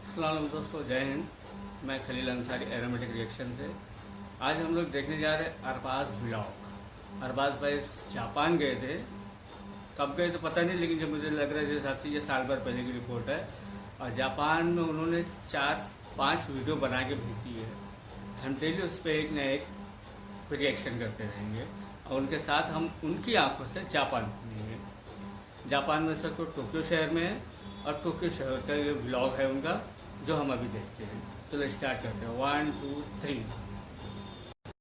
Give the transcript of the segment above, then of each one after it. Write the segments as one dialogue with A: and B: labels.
A: अस्सलाम दोस्तों, जय हिंद। मैं खलील अंसारी एरोमेटिक रिएक्शन से। आज हम लोग देखने जा रहे हैं अरबाज व्लॉग। अरबाज भाई जापान गए थे, कब गए तो पता नहीं, लेकिन जब मुझे लग रहा है जिस हिसाब से ये साल भर पहले की रिपोर्ट है। और जापान में उन्होंने 4-5 वीडियो बना के भेजी है। हम डेली उस पर एक न एक रिएक्शन करते रहेंगे और उनके साथ हम उनकी आंखों से जापान घूमेंगे। जापान में सर तो टोक्यो शहर में है और टोक्यो शहर का ये व्लॉग है उनका, जो हम अभी देखते हैं। चलो स्टार्ट करते हैं। 1 2 3।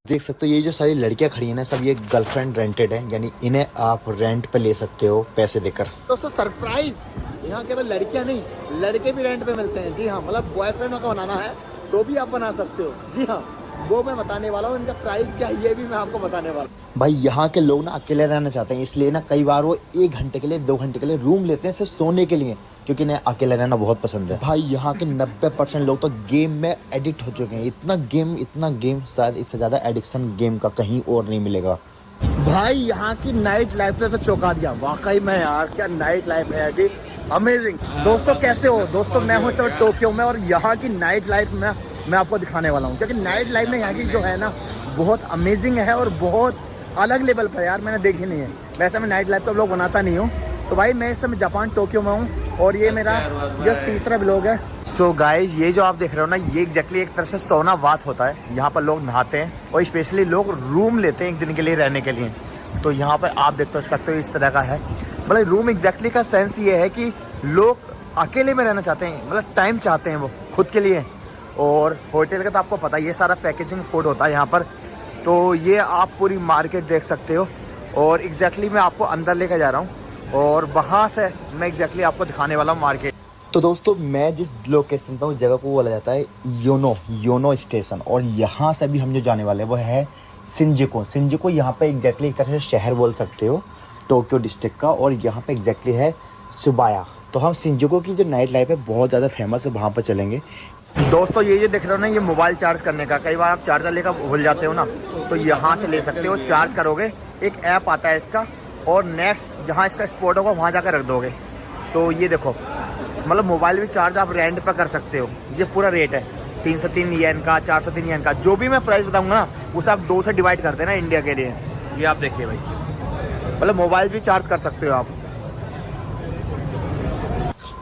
B: देख सकते हो ये जो सारी लड़कियां खड़ी हैं ना, सब ये गर्लफ्रेंड रेंटेड है, यानी इन्हें आप रेंट पे ले सकते हो पैसे देकर।
C: दोस्तों सरप्राइज, यहाँ केवल लड़कियां नहीं लड़के भी रेंट पे मिलते हैं। जी हाँ, मतलब बॉयफ्रेंड का बनाना है तो भी आप बना सकते हो। जी हाँ, वो मैं बताने वाला हूँ। इनका प्राइस क्या है ये भी मैं आपको बताने वाला हूँ।
B: भाई यहाँ के लोग ना अकेले रहना चाहते हैं, इसलिए ना कई बार वो 1 घंटे के लिए 2 घंटे के लिए रूम लेते हैं सिर्फ सोने के लिए, क्योंकि इन्हें अकेले रहना बहुत पसंद है। भाई यहाँ के 90% लोग तो गेम में एडिक्ट हो चुके हैं। इतना गेम शायद इससे ज्यादा एडिक्शन गेम का कहीं और नहीं मिलेगा।
C: भाई यहाँ की नाइट लाइफ ने तो चौंका दिया वाकई में यार। क्या नाइट लाइफ है कि अमेजिंग। दोस्तों कैसे हो दोस्तों, मैं हूँ सर टोक्यो में और यहाँ की नाइट लाइफ में मैं आपको दिखाने वाला हूँ, क्योंकि नाइट लाइफ में यहाँ की जो है ना बहुत अमेजिंग है और बहुत अलग लेवल पर यार मैंने देखी नहीं है। वैसे मैं नाइट लाइफ का ब्लॉग बनाता नहीं हूँ। तो भाई मैं इस समय जापान टोक्यो में हूँ और ये मेरा ये तीसरा ब्लॉग है।
B: सो गाइज, ये जो आप देख रहे हो ना, ये एग्जैक्टली एक तरह से सोना बाथ होता है। यहाँ पर लोग नहाते हैं और स्पेशली लोग रूम लेते हैं 1 दिन के लिए रहने के लिए। तो यहाँ पर आप देख सकते हो इस तरह का है। मतलब रूम एग्जैक्टली का सेंस ये है कि लोग अकेले में रहना चाहते हैं, मतलब टाइम चाहते हैं वो खुद के लिए। और होटल का तो आपको पता है, ये सारा पैकेजिंग फूड होता है यहाँ पर। तो ये आप पूरी मार्केट देख सकते हो और एग्जैक्टली मैं आपको अंदर लेकर जा रहा हूँ और वहाँ से मैं एग्जैक्टली आपको दिखाने वाला हूँ मार्केट। तो दोस्तों मैं जिस लोकेशन पर, उस जगह को बोला जाता है योनो स्टेशन, और यहाँ से अभी हम जो जाने वाले हैं वो है शिंजुकू। यहाँ पे एग्जैक्टली एक तरह से शहर बोल सकते हो टोक्यो डिस्ट्रिक्ट का, और यहाँ पे एग्जैक्टली है सुबाया। तो हम शिंजुकू की जो नाइट लाइफ है बहुत ज़्यादा फेमस है, वहाँ पर चलेंगे। दोस्तों ये देख रहे हो ना, ये मोबाइल चार्ज करने का, कई बार आप चार्जर लेकर भूल जाते हो ना, तो यहाँ से ले सकते हो। चार्ज करोगे, एक ऐप आता है इसका, और नेक्स्ट जहाँ इसका स्पॉट होगा वहाँ जाकर रख दोगे। तो ये देखो, मतलब मोबाइल भी चार्ज आप रेंट पर कर सकते हो। ये पूरा रेट है 3 से 3 येन का, 4 से 3 येन का। जो भी मैं प्राइस बताऊंगा ना उसे आप 2 से डिवाइड करते हैं ना इंडिया के लिए। ये आप देखिए भाई, मतलब मोबाइल भी चार्ज कर सकते हो आप।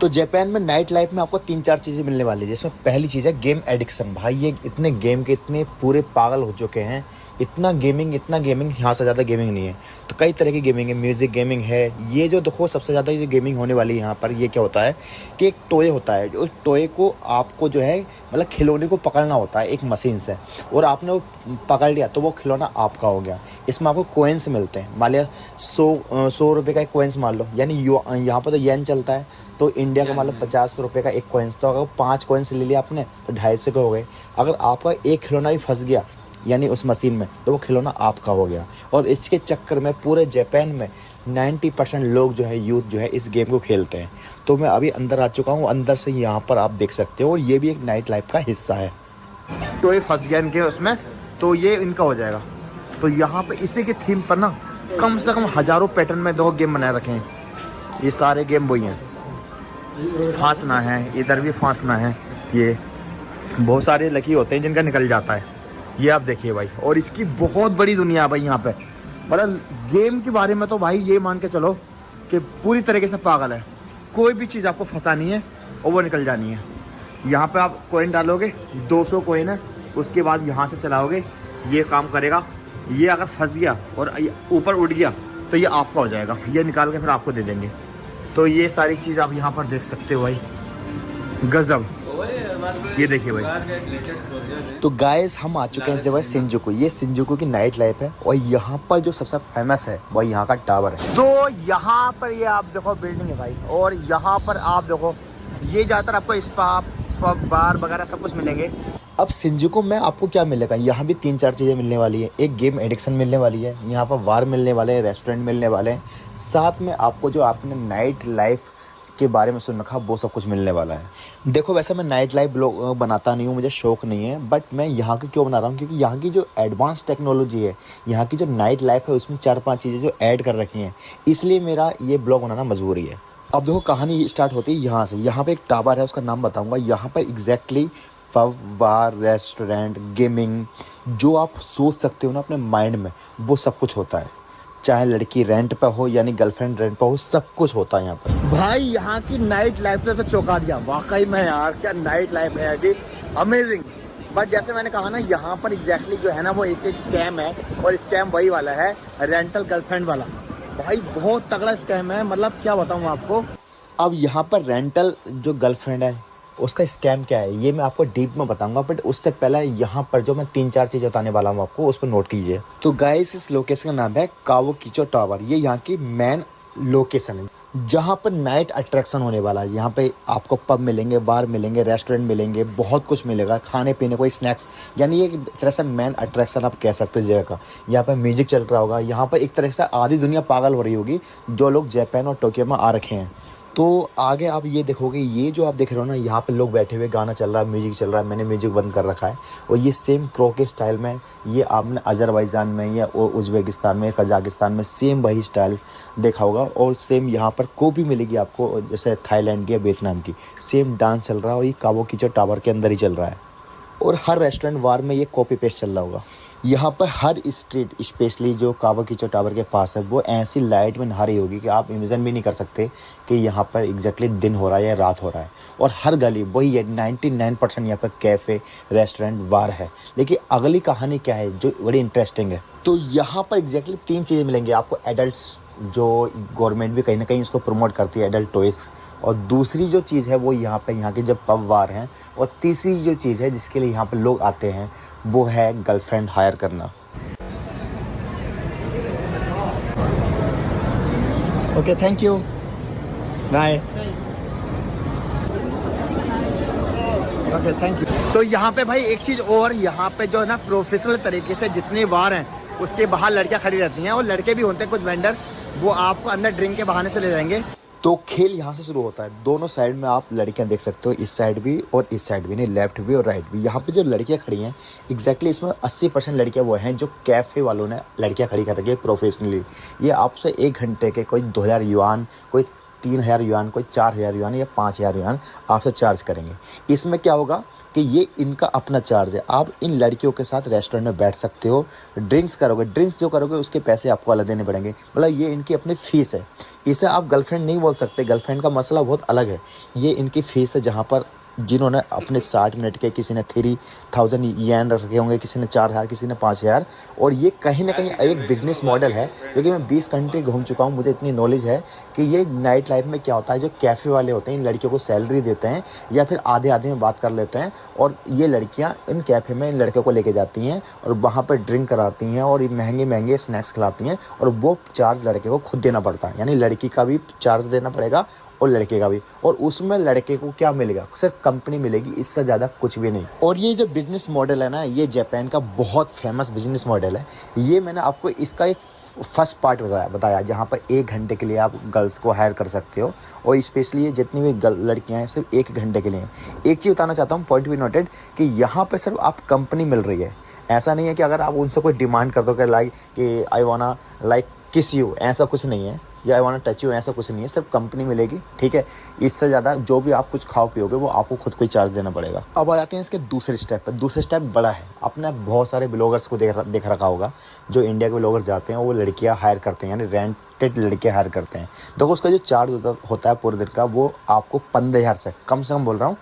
B: तो जापान में नाइट लाइफ में आपको 3-4 चीज़ें मिलने वाली है, जिसमें पहली चीज़ है गेम एडिक्शन। भाई ये इतने गेम के इतने पूरे पागल हो चुके हैं, इतना गेमिंग यहाँ से ज़्यादा गेमिंग नहीं है। तो कई तरह की गेमिंग है, म्यूज़िक गेमिंग है। ये जो देखो सबसे ज़्यादा जो गेमिंग होने वाली है यहाँ पर, ये क्या होता है कि एक टॉय होता है। उस टॉय को आपको जो है मतलब खिलौने को पकड़ना होता है एक मशीन से, और आपने वो पकड़ लिया तो वो खिलौना आपका हो गया। इसमें आपको कोइंस मिलते हैं, मान लिया 100 रुपये का एक कोइंस मान लो, यानी यहाँ पर तो येन चलता है, तो इंडिया का मतलब 50 रुपये का एक कोइंस। तो अगर 5 कोइंस ले लिया आपने तो 250 के हो गए। अगर आपका एक खिलौना भी फंस गया यानी उस मशीन में, तो वो खिलौना आपका हो गया। और इसके चक्कर में पूरे जापान में 90% लोग जो है, यूथ जो है, इस गेम को खेलते हैं। तो मैं अभी अंदर आ चुका हूँ, अंदर से यहाँ पर आप देख सकते हो, और ये भी एक नाइट लाइफ का हिस्सा है। तो ये फंस गया इनके उसमें, तो ये इनका हो जाएगा। तो यहाँ पर इसी के थीम पर ना कम से कम हज़ारों पैटर्न में 2 गेम बनाए रखे हैं। ये सारे गेम वही हैं, फांसना है, इधर भी फांसना है। ये बहुत सारे लकी होते हैं जिनका निकल जाता है। ये आप देखिए भाई, और इसकी बहुत बड़ी दुनिया है भाई यहाँ पे। मतलब गेम के बारे में तो भाई ये मान के चलो कि पूरी तरीके से पागल है। कोई भी चीज़ आपको फंसानी है और वो निकल जानी है। यहाँ पे आप कॉइन डालोगे, 200 कॉइन है, उसके बाद यहाँ से चलाओगे, ये काम करेगा। ये अगर फंस गया और ऊपर उड़ गया तो ये आपका हो जाएगा, ये निकाल के फिर आपको दे देंगे। तो ये सारी चीज़ आप यहाँ पर देख सकते हो भाई, गजब। ये देखिए भाई। तो गाइस हम आ चुके हैं जब शिंजुकू। ये शिंजुकू की नाइट लाइफ है, और यहाँ पर जो सबसे फेमस है वो यहाँ का टावर है। तो यहाँ पर ये आप देखो बिल्डिंग है भाई, और यहाँ पर आप देखो ये ज़्यादातर आपको स्पा, पब, बार वगैरह सब कुछ मिलेंगे। अब शिंजुकू में आपको क्या मिलेगा, यहाँ भी 3-4 चीज़ें मिलने वाली है। एक गेम एडिक्शन मिलने वाली है, यहाँ पर बार मिलने वाले हैं, रेस्टोरेंट मिलने वाले हैं, साथ में आपको जो आपने नाइट लाइफ के बारे में सुन रखा वो सब कुछ मिलने वाला है। देखो वैसे मैं नाइट लाइफ ब्लॉग बनाता नहीं हूँ, मुझे शौक नहीं है, बट मैं यहाँ की क्यों बना रहा हूँ, क्योंकि यहाँ की जो एडवांस टेक्नोलॉजी है, यहाँ की जो नाइट लाइफ है, उसमें 4-5 चीज़ें जो ऐड कर रखी हैं, इसलिए मेरा ये ब्लॉग बनाना मजबूरी है। अब देखो कहानी स्टार्ट होती है यहाँ से। यहाँ पे एक टावर है, उसका नाम बताऊंगा। यहाँ पर एग्जैक्टली पब, बार, रेस्टोरेंट, गेमिंग, जो आप सोच सकते हो ना अपने माइंड में, वो सब कुछ होता है। चाहे लड़की रेंट पे हो यानी गर्लफ्रेंड रेंट पे हो, सब कुछ होता है यहाँ पर।
C: भाई यहाँ की नाइट लाइफ ने तो चौंका दिया वाकई में यार, क्या नाइट लाइफ है जी, अमेजिंग। बट जैसे मैंने कहा ना, यहाँ पर एग्जैक्टली जो है ना वो एक स्कैम है, और स्कैम वही वाला है, रेंटल गर्लफ्रेंड वाला। भाई बहुत तगड़ा स्कैम है, मतलब क्या बताऊँ आपको।
B: अब यहाँ पर रेंटल जो गर्लफ्रेंड है उसका स्कैम क्या है ये मैं आपको डीप में बताऊंगा, बट उससे पहले यहाँ पर जो मैं 3-4 चीज़ बताने वाला हूँ आपको, उस पर नोट कीजिए। तो गाइस, इस लोकेशन का नाम है कावाकीचो टावर। ये यहाँ की मेन लोकेशन है जहाँ पर नाइट अट्रैक्शन होने वाला है। यहाँ पे आपको पब मिलेंगे, बार मिलेंगे, रेस्टोरेंट मिलेंगे, बहुत कुछ मिलेगा, खाने पीने को, स्नैक्स, यानी ये एक तरह से मेन अट्रैक्शन आप कह सकते हो इस जगह का। यहाँ पर म्यूजिक चल रहा होगा, यहाँ पर एक तरह से आधी दुनिया पागल हो रही होगी जो लोग जापान और टोक्यो में आ रखे हैं। तो आगे आप ये देखोगे, ये जो आप देख रहे हो ना, यहाँ पे लोग बैठे हुए, गाना चल रहा है, म्यूजिक चल रहा है, मैंने म्यूजिक बंद कर रखा है। और ये सेम क्रो के स्टाइल में, ये आपने अजरबैजान में या उज़्बेकिस्तान में, कजाकिस्तान में सेम वही स्टाइल देखा होगा। और सेम यहाँ पर कॉपी मिलेगी आपको, जैसे थाईलैंड की या वियतनाम की, सेम डांस चल रहा है और ये कावाकीचो टावर के अंदर ही चल रहा है। और हर रेस्टोरेंट बार में ये कॉपी पेस्ट चल रहा होगा। यहाँ पर हर स्ट्रीट, स्पेशली जो कावाकीचो टावर के पास है, वो ऐसी लाइट में नहा रही होगी कि आप इमेजिन भी नहीं कर सकते कि यहाँ पर एग्जैक्टली दिन हो रहा है या रात हो रहा है। और हर गली वही है, 99% यहाँ पर कैफ़े, रेस्टोरेंट, बार है। लेकिन अगली कहानी क्या है जो बड़ी इंटरेस्टिंग है, तो यहाँ पर एग्जैक्टली 3 चीज़ें मिलेंगी आपको। एडल्ट्स, जो गवर्नमेंट भी कहीं ना कहीं इसको प्रमोट करती है, एडल्ट टॉयज़। और दूसरी जो चीज़ है वो यहाँ पे यहाँ के जब पब बार हैं। और तीसरी जो चीज़ है जिसके लिए यहाँ पे लोग आते हैं वो है गर्लफ्रेंड हायर करना। Okay, thank you, bye. Okay, thank you. तो यहाँ पे भाई एक चीज़ और, यहाँ पे जो है ना प्रोफेशनल तरीके से जितने बार हैं उसके बाहर लड़कियाँ खड़ी रहती हैं, और लड़के भी होते हैं कुछ वेंडर, वो आपको अंदर ड्रिंक के बहाने से ले जाएंगे। तो खेल यहाँ से शुरू होता है। दोनों साइड में आप लड़कियां देख सकते हो, इस साइड भी और इस साइड भी, नहीं लेफ्ट भी और राइट भी। यहाँ पे जो लड़कियां खड़ी हैं एग्जैक्टली इसमें 80% लड़कियां वो हैं जो कैफ़े वालों ने लड़कियां खड़ी कर रखी है प्रोफेशनली। ये आपसे 1 घंटे के कोई 2000 युआन, कोई 3000 युआन, कोई 4000 युआन या 5000 युआन आपसे चार्ज करेंगे। इसमें क्या होगा कि ये इनका अपना चार्ज है। आप इन लड़कियों के साथ रेस्टोरेंट में बैठ सकते हो, ड्रिंक्स करोगे, ड्रिंक्स जो करोगे उसके पैसे आपको अलग देने पड़ेंगे। मतलब ये इनकी अपनी फ़ीस है। इसे आप गर्लफ्रेंड नहीं बोल सकते, गर्लफ्रेंड का मसला बहुत अलग है। ये इनकी फ़ीस है, जहाँ पर जिन्होंने अपने 60 मिनट के, किसी ने 3000 येन रखे होंगे, किसी ने 4000, किसी ने 5000। और ये कहीं ना कहीं एक बिजनेस मॉडल है, क्योंकि मैं 20 कंट्री घूम चुका हूँ, मुझे इतनी नॉलेज है कि ये नाइट लाइफ में क्या होता है। जो कैफ़े वाले होते हैं इन लड़कियों को सैलरी देते हैं या फिर आधे आधे में बात कर लेते हैं, और ये लड़कियाँ इन कैफ़े में इन लड़कियों को लेके जाती हैं और वहाँ पर ड्रिंक कराती हैं और महंगे महंगे स्नैक्स खिलाती हैं। और वो चार्ज लड़के को खुद देना पड़ता है, यानी लड़की का भी चार्ज देना पड़ेगा और लड़के का भी। और उसमें लड़के को क्या मिलेगा, सिर्फ कंपनी मिलेगी, इससे ज़्यादा कुछ भी नहीं। और ये जो बिजनेस मॉडल है ना, ये जापान का बहुत फेमस बिजनेस मॉडल है। ये मैंने आपको इसका एक फर्स्ट पार्ट बताया जहाँ पर 1 घंटे के लिए आप गर्ल्स को हायर कर सकते हो। और स्पेशली ये जितनी भी लड़कियाँ हैं सिर्फ 1 घंटे के लिए। एक चीज़ बताना चाहता हूँ, पॉइंट भी नोटेड, कि यहाँ पर सिर्फ आप कंपनी मिल रही है। ऐसा नहीं है कि अगर आप उनसे कोई डिमांड कर दो कि आई वाना लाइक किस यू, ऐसा कुछ नहीं है, या आई वांट टच यू, ऐसा कुछ नहीं है। सिर्फ कंपनी मिलेगी, ठीक है। इससे ज़्यादा जो भी आप कुछ खाओ पियोगे वो आपको खुद को ही चार्ज देना पड़ेगा। अब आ जाते हैं इसके दूसरे स्टेप पर। दूसरे स्टेप बड़ा है, अपने बहुत सारे ब्लॉगर्स को देख रखा होगा, जो इंडिया के ब्लॉगर जाते हैं वो लड़कियां हायर करते हैं, यानी रेंटेड लड़के हायर करते हैं। देखो उसका जो चार्ज होता है पूरे दिन का, वो आपको 15,000 से कम बोल रहा हूँ,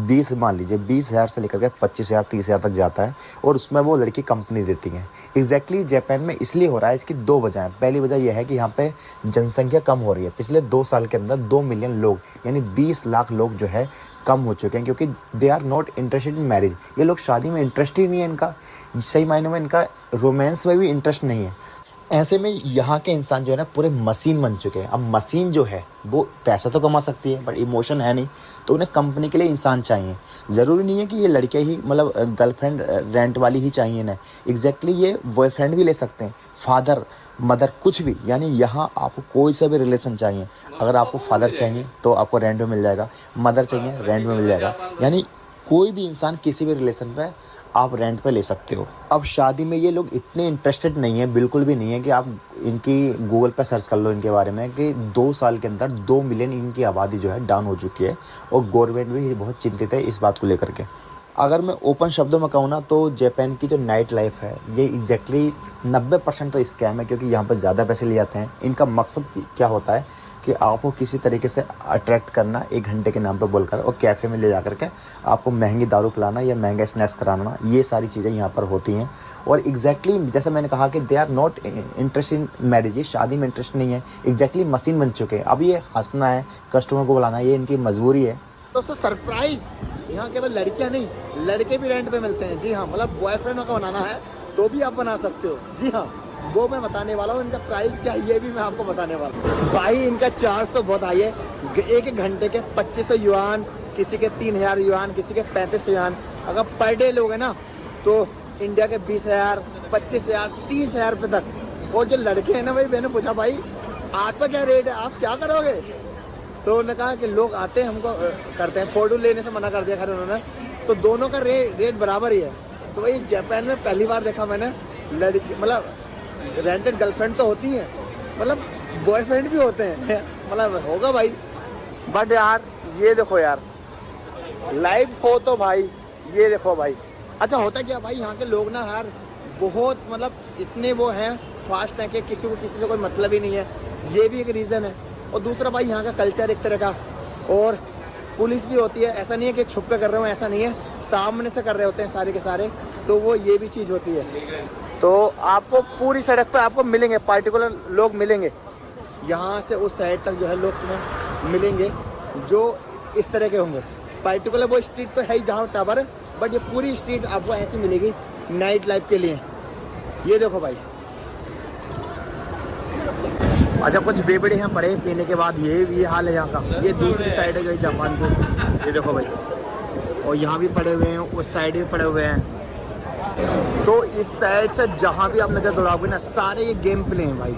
B: 20 मान लीजिए, 20,000 से लेकर के 25,000 30,000 तक जाता है। और उसमें वो लड़की कंपनी देती है। एग्जैक्टली जापान में इसलिए हो रहा है, इसकी 2 वजह हैं। पहली वजह यह है कि यहाँ पे जनसंख्या कम हो रही है। पिछले 2 साल के अंदर 2 मिलियन लोग, यानी 20 लाख लोग जो है कम हो चुके हैं, क्योंकि they are not interested in marriage. ये लोग शादी में इंटरेस्ट ही नहीं है, इनका सही मायने में इनका रोमांस में भी इंटरेस्ट नहीं है। ऐसे में यहाँ के इंसान जो है ना पूरे मशीन बन चुके हैं। अब मशीन जो है वो पैसा तो कमा सकती है बट इमोशन है नहीं, तो उन्हें कंपनी के लिए इंसान चाहिए। ज़रूरी नहीं है कि ये लड़के ही, मतलब गर्लफ्रेंड रेंट वाली ही चाहिए ना, एग्जैक्टली ये बॉयफ्रेंड भी ले सकते हैं, फादर मदर कुछ भी। यानी यहाँ आपको कोई सा भी रिलेशन चाहिए। अगर आपको फादर चाहिए तो आपको रेंट में मिल जाएगा, मदर चाहिए रेंट में मिल जाएगा। यानी कोई भी इंसान किसी भी रिलेशन पे आप रेंट पे ले सकते हो। अब शादी में ये लोग इतने इंटरेस्टेड नहीं है, बिल्कुल भी नहीं है कि आप इनकी गूगल पे सर्च कर लो इनके बारे में कि 2 साल के अंदर 2 मिलियन इनकी आबादी जो है डाउन हो चुकी है और गवर्नमेंट भी बहुत चिंतित है इस बात को लेकर के। अगर मैं ओपन शब्दों में कहूँ ना तो जापान की जो नाइट लाइफ है ये एग्जैक्टली 90% तो स्कैम है, क्योंकि यहाँ पर ज़्यादा पैसे लिए जाते हैं। इनका मकसद क्या होता है कि आपको किसी तरीके से अट्रैक्ट करना 1 घंटे के नाम पर बोलकर और कैफ़े में ले जा करके आपको महंगी दारू पिलाना या महंगा स्नैक्स कराना, ये सारी चीज़ें यहाँ पर होती हैं। और एग्जैक्टली जैसे मैंने कहा कि they are not interest in marriage, ये शादी में इंटरेस्ट नहीं है, एग्जैक्टली मशीन बन चुके हैं। अब ये हंसना है, कस्टमर को बुलाना है, ये इनकी मजबूरी है।
C: दोस्तों सरप्राइज, यहाँ केवल लड़कियां नहीं लड़के भी रेंट पे मिलते हैं। जी हाँ, मतलब बॉयफ्रेंड का बनाना है तो भी आप बना सकते हो। जी हाँ, वो मैं बताने वाला हूँ। इनका प्राइस क्या है ये भी मैं आपको बताने वाला हूँ। भाई इनका चार्ज तो बहुत हाई है। 1 घंटे के 2500 युआन, किसी के 3000 युआन, किसी के 3500 युआन। अगर पर डे लोगे ना तो इंडिया के 20,000, 25,000, 30,000 रुपये तक। और जो लड़के हैं ना भाई, मैंने पूछा भाई आपका क्या रेट है, आप क्या करोगे? तो उन्होंने कहा कि लोग आते हैं हमको करते हैं, फोटो लेने से मना कर दिया खैर उन्होंने, तो दोनों का रेट बराबर ही है। तो भाई जापान में पहली बार देखा मैंने लड़की, मतलब रेंटेड गर्लफ्रेंड तो होती हैं, मतलब बॉयफ्रेंड भी होते हैं, मतलब होगा भाई। बट यार ये देखो यार, लाइव हो तो भाई ये देखो भाई। अच्छा होता क्या भाई, यहाँ के लोग ना यार बहुत मतलब इतने वो हैं, फास्ट हैं कि किसी को किसी से कोई मतलब ही नहीं है, ये भी एक रीज़न है। और दूसरा भाई यहाँ का कल्चर एक तरह का, और पुलिस भी होती है, ऐसा नहीं है कि छुप के कर रहे हो, ऐसा नहीं है, सामने से कर रहे होते हैं सारे के सारे, तो वो ये भी चीज़ होती है। तो आपको पूरी सड़क पे आपको मिलेंगे, पार्टिकुलर लोग मिलेंगे, यहाँ से उस साइड तक जो है लोग तुम्हें मिलेंगे जो इस तरह के होंगे। पार्टिकुलर वो स्ट्रीट तो है ही जहाँ टावर है, बट ये पूरी स्ट्रीट आपको ऐसी मिलेगी नाइट लाइफ के लिए। ये देखो भाई, अच्छा कुछ बेबड़े यहाँ पड़े पीने के बाद, ये हाल है यहाँ का। ये दूसरी साइड है जो जापान की, ये देखो भाई, और यहाँ भी पड़े हुए हैं, उस साइड भी पड़े हुए हैं। तो इस साइड से जहाँ भी आप नज़र दौड़ाओगे ना, सारे ये गेम प्ले हैं भाई।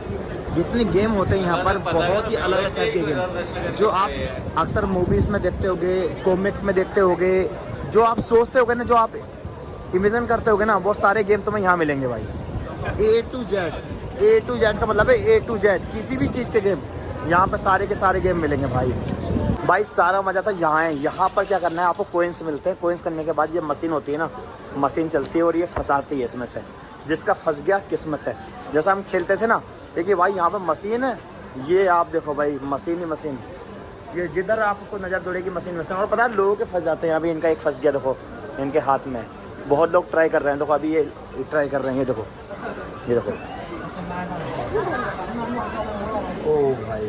C: जितने गेम होते हैं यहाँ पर, बहुत ही अलग अलग टाइप के गेम जो आप अक्सर मूवीज़ में देखते होगे, कॉमिक में देखते होगे, जो आप सोचते होगे ना, जो आप इमेजिन करते होगे ना, वो सारे गेम तुम्हें यहाँ मिलेंगे भाई। ए टू जेड का मतलब है A to Z, किसी भी चीज़ के गेम यहाँ पर सारे के सारे गेम मिलेंगे भाई। सारा मज़ा तो यहाँ है। यहाँ पर क्या करना है, आपको कोइंस मिलते हैं, कोइंस करने के बाद ये मशीन होती है ना, मशीन चलती है और ये फंसाती है इसमें से, जिसका फंस गया किस्मत है। जैसा हम खेलते थे ना, देखिए भाई यहाँ पर मशीन है, ये आप देखो भाई मशीन ही मशीन, ये जिधर आपको नज़र दौड़ेगी मशीन मशीन। और पता है लोगों के फंस जाते हैं। अभी इनका एक फंस गया, देखो इनके हाथ में, बहुत लोग ट्राई कर रहे हैं, देखो अभी ये ट्राई कर रहे हैं, ये देखो, ये देखो। ओ भाई,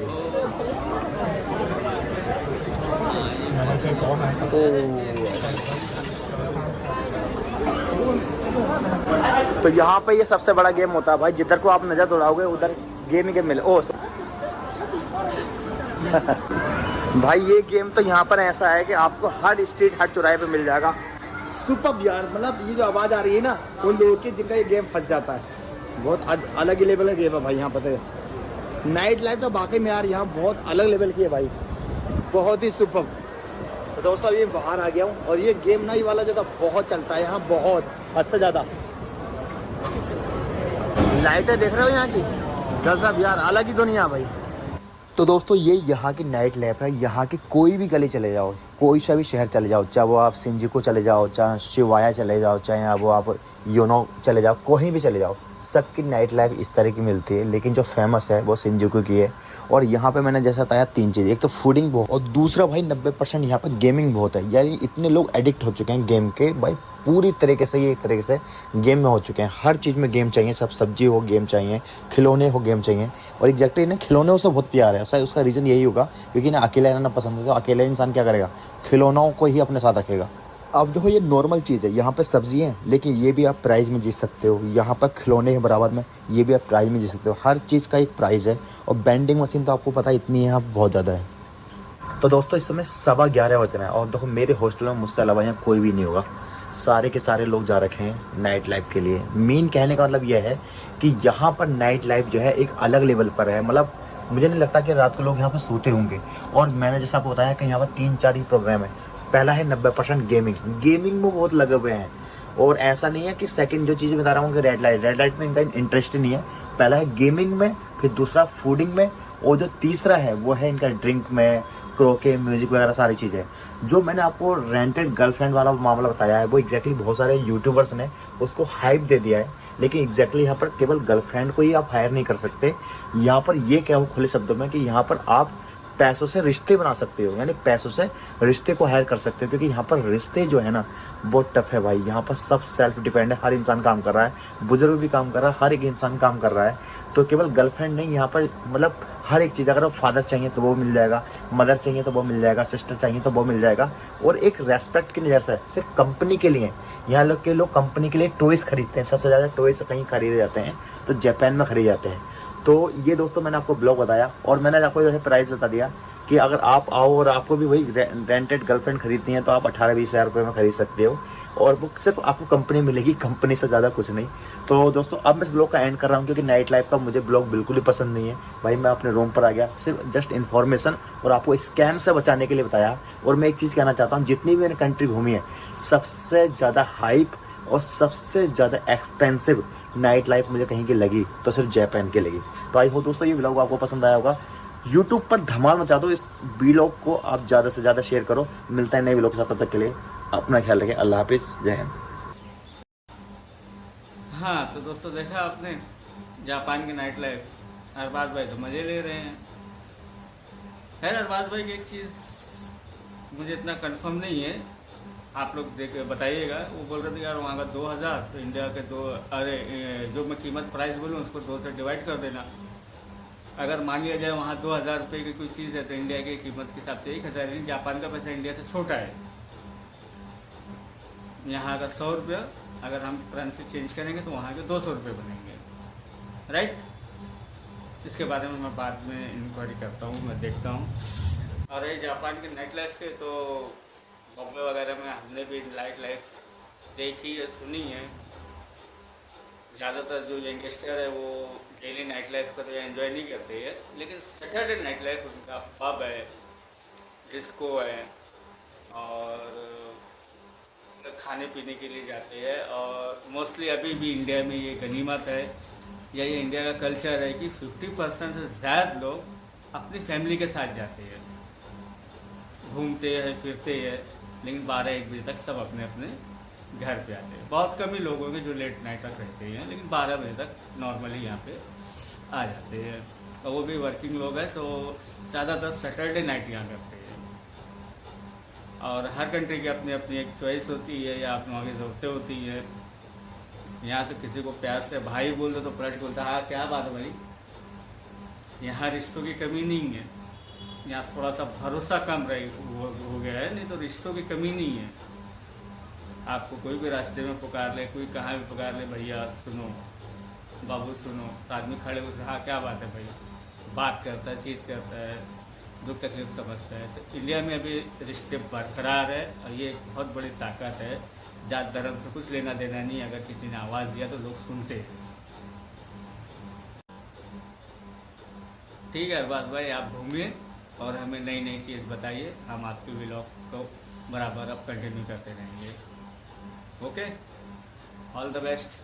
C: तो यहाँ पे ये सबसे बड़ा गेम होता है भाई, जिधर को आप नजर दौड़ाओगे उधर गेम ही गेम मिले। ओ भाई ये गेम तो यहाँ पर ऐसा है कि आपको हर स्ट्रीट हर चौराहे पे मिल जाएगा। सुपर यार, मतलब ये जो आवाज़ आ रही है ना, उन लोगों की जिनका ये गेम फंस जाता है। बहुत अलग ही लेवल का गेम है भाई यहाँ पर। नाइट लाइफ तो वाकई में यार यहाँ बहुत अलग लेवल की है भाई, बहुत ही सुपर। तो दोस्तों अभी बाहर आ गया हूँ, और ये गेम नाइट वाला जो था बहुत चलता है यहाँ, बहुत हद से ज़्यादा। लाइटें देख रहे हो यहाँ की, गजब यार, अलग ही दुनिया भाई। तो दोस्तों ये यहाँ की नाइट लाइफ है। यहाँ की कोई भी गली चले जाओ, कोई सा भी शहर चले जाओ, चाहे वो आप शिंजुकू चले जाओ, चाहे शिवाया चले जाओ, चाहे वो आप योनो चले जाओ, कहीं भी चले जाओ, सबकी नाइट लाइफ इस तरह की मिलती है। लेकिन जो फेमस है वो शिंजुकू की है। और यहाँ पे मैंने जैसा बताया 3 चीज़, एक तो फूडिंग बहुत, और दूसरा भाई 90% यहाँ पर गेमिंग बहुत है। यानी इतने लोग एडिक्ट हो चुके हैं गेम के भाई, पूरी तरीके से ये एक तरीके से गेम में हो चुके हैं। हर चीज़ में गेम चाहिए, सब सब्जी हो गेम चाहिए, खिलौने हो गेम चाहिए। और एग्जैक्टली ना खिलौने से बहुत प्यार है, शायद उसका रीज़न यही होगा क्योंकि ना अकेला रहना पसंद है, तो अकेला इंसान क्या करेगा, खिलौनों को ही अपने साथ रखेगा। अब देखो ये नॉर्मल चीज़ है, यहाँ पे सब्जी है, लेकिन ये भी आप प्राइस में जीत सकते हो। यहाँ पर खिलौने हैं बराबर में, ये भी आप प्राइस में जीत सकते हो। हर चीज़ का एक प्राइस है। और बेंडिंग मशीन तो आपको पता है इतनी है यहाँ बहुत ज़्यादा है। तो दोस्तों इस समय 11:15 बज रहे हैं, और देखो मेरे हॉस्टल में मुझसे अलावा यहाँ कोई भी नहीं होगा, सारे के सारे लोग जा रखे हैं नाइट लाइफ के लिए। मेन कहने का मतलब यह है कि यहाँ पर नाइट लाइफ जो है एक अलग लेवल पर है। मतलब मुझे नहीं लगता कि रात को लोग यहाँ पर सोते होंगे। और मैंने जैसा आपको बताया कि यहाँ पर 3-4 ही प्रोग्राम है,
B: पहला है 90% गेमिंग। गेमिंग में बहुत लगे हुए हैं, और ऐसा नहीं है कि सेकंड जो चीज़ें बता रहा हूँ कि रेड लाइट में इनका इंटरेस्ट नहीं है। पहला है गेमिंग में, फिर दूसरा फूडिंग में, और जो तीसरा है वो है इनका ड्रिंक में, क्रोके, म्यूजिक वगैरह सारी चीज़ें। जो मैंने आपको रेंटेड गर्लफ्रेंड वाला मामला बताया है, वो एग्जैक्टली बहुत सारे यूट्यूबर्स ने उसको हाइप दे दिया है, लेकिन एग्जैक्टली यहाँ पर केवल गर्लफ्रेंड को ही आप हायर नहीं कर सकते। यहाँ पर ये क्या हो खुले शब्दों में कि यहाँ पर आप पैसों से रिश्ते बना सकते हो, यानी पैसों से रिश्ते को हायर कर सकते हो, क्योंकि यहाँ पर रिश्ते जो है ना बहुत टफ है भाई। यहाँ पर सब सेल्फ डिपेंड है, हर इंसान काम कर रहा है, बुजुर्ग भी काम कर रहा है, हर एक इंसान काम कर रहा है। तो केवल गर्लफ्रेंड नहीं, यहाँ पर मतलब हर एक चीज़, अगर फादर चाहिए तो वो मिल जाएगा, मदर चाहिए तो वो मिल जाएगा, सिस्टर चाहिए तो वो मिल जाएगा। और एक रेस्पेक्ट की नज़र से सिर्फ कंपनी के लिए, यहाँ लोग के लोग कंपनी के लिए टॉयज खरीदते हैं। सबसे ज़्यादा टॉयज कहीं खरीदे जाते हैं तो जापान में खरीदे जाते हैं। तो ये दोस्तों मैंने आपको ब्लॉग बताया, और मैंने आपको जैसे प्राइस बता दिया कि अगर आप आओ और आपको भी वही रेंटेड गर्लफ्रेंड खरीदनी है तो आप 18-20 हज़ार रुपये में खरीद सकते हो, और वो सिर्फ आपको कंपनी मिलेगी, कंपनी से ज़्यादा कुछ नहीं। तो दोस्तों अब मैं इस ब्लॉग का एंड कर रहा हूँ, क्योंकि नाइट लाइफ का मुझे ब्लॉग बिल्कुल ही पसंद नहीं है भाई। मैं अपने रूम पर आ गया, सिर्फ जस्ट इन्फॉर्मेशन और आपको स्कैम से बचाने के लिए बताया। और मैं एक चीज़ कहना चाहता हूँ, जितनी भी मैंने कंट्री घूमी है, सबसे ज़्यादा हाइप और सबसे ज़्यादा एक्सपेंसिव नाइट लाइफ मुझे कहीं की लगी तो सिर्फ जापान की लगी। तो आई होप दोस्तों ये व्लॉग आपको पसंद आया होगा। यूट्यूब पर धमाल मचा दो, इस व्लॉग को आप ज़्यादा से ज़्यादा शेयर करो। मिलता है नए व्लॉग के साथ, तब तक के लिए अपना ख्याल रखें। अल्लाह हाफिज़, जय हिंद।
A: हाँ तो दोस्तों देखा आपने जापान की नाइट लाइफ। अरबाज भाई तो मज़े ले रहे हैं। खैर अरबाज भाई की एक चीज़ मुझे इतना कंफर्म नहीं है, आप लोग देख बताइएगा। वो बोल रहे थे यार वहाँ का 2000, तो इंडिया के जो मैं कीमत प्राइस बोलूँ उसको 2 से डिवाइड कर देना। अगर मान लिया जाए वहाँ 2000 रुपये की कोई चीज़ है तो इंडिया की कीमत के हिसाब से 1000 है। जापान का पैसा इंडिया से छोटा है। यहाँ का 100 रुपया अगर हम करेंसी चेंज करेंगे तो वहाँ के 200 रुपये बनेंगे, राइट। इसके बारे में मैं बाद में इंक्वायरी करता हूँ, मैं देखता हूँ। और ये जापान के नाइट लाइफ के तो बॉम्बे वगैरह में हमने भी नाइट लाइफ देखी है, सुनी है। ज़्यादातर जो यंगस्टर है वो डेली नाइट लाइफ को तो एंजॉय नहीं करते हैं, लेकिन सैटरडे नाइट लाइफ उनका पब है, डिस्को है, और खाने पीने के लिए जाते हैं। और मोस्टली अभी भी इंडिया में ये गनीमत है या ये इंडिया का कल्चर है कि 50% से ज़्यादा लोग अपनी फैमिली के साथ जाते हैं, घूमते हैं, फिरते हैं, लेकिन 12-1 बजे तक सब अपने अपने घर पे आते हैं। बहुत कम ही लोग होंगे जो लेट नाइट तक रहते हैं, लेकिन 12 बजे तक नॉर्मली यहाँ पे आ जाते हैं। और वो भी वर्किंग लोग हैं तो ज़्यादातर सैटरडे नाइट यहाँ करते हैं। और हर कंट्री की अपनी अपनी एक चॉइस होती है या अपनी वहाँ की ज़रूरतें होती है। यहाँ तो किसी को प्यार से भाई बोल दो तो पलट बोलता हाँ क्या बात है भाई। यहाँ रिश्तों की कमी नहीं है, यहाँ थोड़ा सा भरोसा कम हो गया है, नहीं तो रिश्तों की कमी नहीं है। आपको कोई भी रास्ते में पुकार ले, कोई कहाँ भी पुकार ले, भैया सुनो, बाबू सुनो, तो आदमी खड़े हो हाँ क्या बात है भाई, बात करता है, चीत करता है, दुख तकलीफ समझता है। तो इंडिया में अभी रिश्ते बरकरार है और ये एक बहुत बड़ी ताकत है। जात धर्म से कुछ लेना देना नहीं, अगर किसी ने आवाज़ दिया तो लोग सुनते हैं। ठीक है अरबाज भाई, आप घूमिए और हमें नई नई चीज़ बताइए, हम आपके व्लॉग को बराबर अब कंटिन्यू करते रहेंगे। Okay, all the best.